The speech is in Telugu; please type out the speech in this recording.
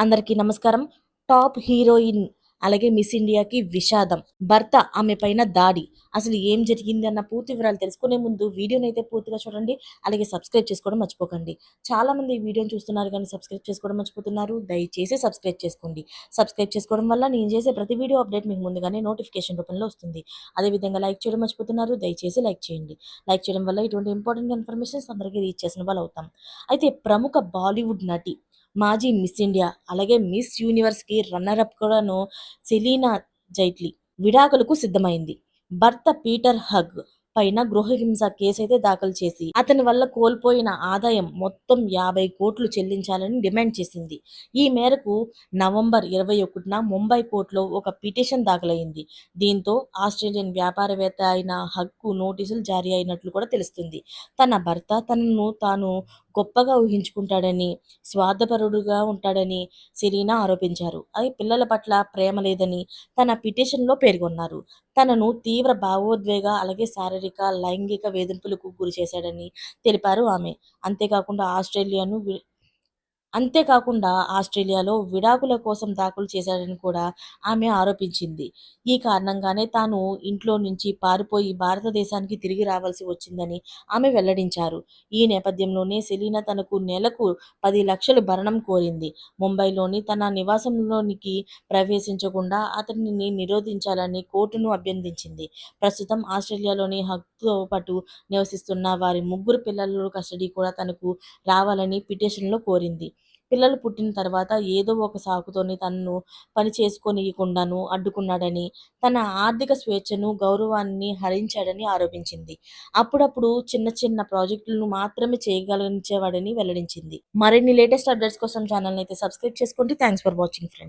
అందరికీ నమస్కారం. టాప్ హీరోయిన్ అలాగే మిస్ ఇండియాకి విషాదం. భర్త ఆమె పైన దాడి. అసలు ఏం జరిగింది అన్న పూర్తి వివరాలు తెలుసుకునే ముందు వీడియోనైతే పూర్తిగా చూడండి. అలాగే సబ్స్క్రైబ్ చేసుకోవడం మర్చిపోకండి. చాలామంది ఈ వీడియోని చూస్తున్నారు కానీ సబ్స్క్రైబ్ చేసుకోవడం మర్చిపోతున్నారు. దయచేసి సబ్స్క్రైబ్ చేసుకోండి. సబ్స్క్రైబ్ చేసుకోవడం వల్ల నేను చేసే ప్రతి వీడియో అప్డేట్ మీకు ముందుగానే నోటిఫికేషన్ రూపంలో వస్తుంది. అదేవిధంగా లైక్ చేయడం మర్చిపోతున్నారు. దయచేసి లైక్ చేయండి. లైక్ చేయడం వల్ల ఇటువంటి ఇంపార్టెంట్ ఇన్ఫర్మేషన్స్ అందరికీ రీచ్ చేసిన వాళ్ళు అవుతాం. అయితే ప్రముఖ బాలీవుడ్ నటి మాజీ మిస్ ఇండియా, అలాగే మిస్ యూనివర్స్‌కి రన్నర్ అప్ కూడాను సెలీనా జైట్లీ విడాకులకు సిద్ధమైంది. భర్త పీటర్ హగ్ పైన గృహహింస కేసైతే దాఖలు చేసి, అతని వల్ల కోల్పోయిన ఆదాయం మొత్తం 50,00,00,000 చెల్లించాలని డిమాండ్ చేసింది. ఈ మేరకు నవంబర్ 21న ముంబై కోర్టులో ఒక పిటిషన్ దాఖలైంది. దీంతో ఆస్ట్రేలియన్ వ్యాపారవేత్త అయిన హగ్‌కు నోటీసులు జారీ అయినట్లు కూడా తెలుస్తుంది. తన భర్త తనను తాను గొప్పగా ఊహించుకుంటాడని, స్వార్థపరుడుగా ఉంటాడని సెరీనా ఆరోపించారు. పిల్లల పట్ల ప్రేమ లేదని తన పిటిషన్‌లో పేర్కొన్నారు. తనను తీవ్ర భావోద్వేగ, అలాగే శారీరక, లైంగిక వేధింపులకు గురి చేశాడని తెలిపారు ఆమె. అంతేకాకుండా ఆస్ట్రేలియాలో విడాకుల కోసం దాఖలు చేశాడని కూడా ఆమె ఆరోపించింది. ఈ కారణంగానే తాను ఇంట్లో నుంచి పారిపోయి భారతదేశానికి తిరిగి రావాల్సి వచ్చిందని ఆమె వెల్లడించారు. ఈ నేపథ్యంలోనే సెలీనా తనకు నెలకు 10,00,000 భరణం కోరింది. ముంబైలోని తన నివాసంలోనికి ప్రవేశించకుండా అతనిని నిరోధించాలని కోర్టును అభ్యర్థించింది. ప్రస్తుతం ఆస్ట్రేలియాలోని హక్‌తో పాటు నివసిస్తున్న వారి 3 పిల్లల కస్టడీ కూడా తనకు రావాలని పిటిషన్‌లో కోరింది. పిల్లలు పుట్టిన తర్వాత ఏదో ఒక సాకుతోని తనను పని చేసుకోనీయకుండాను అడ్డుకున్నాడని, తన ఆర్థిక స్వేచ్ఛను, గౌరవాన్ని హరించాడని ఆరోపించింది. అప్పుడప్పుడు చిన్న చిన్న ప్రాజెక్టులను మాత్రమే చేయగలిగించేవాడని వెల్లడించింది. మరిన్ని లేటెస్ట్ అప్డేట్స్ కోసం ఛానల్‌ని అయితే సబ్స్క్రైబ్ చేసుకోండి. Thanks for watching friends.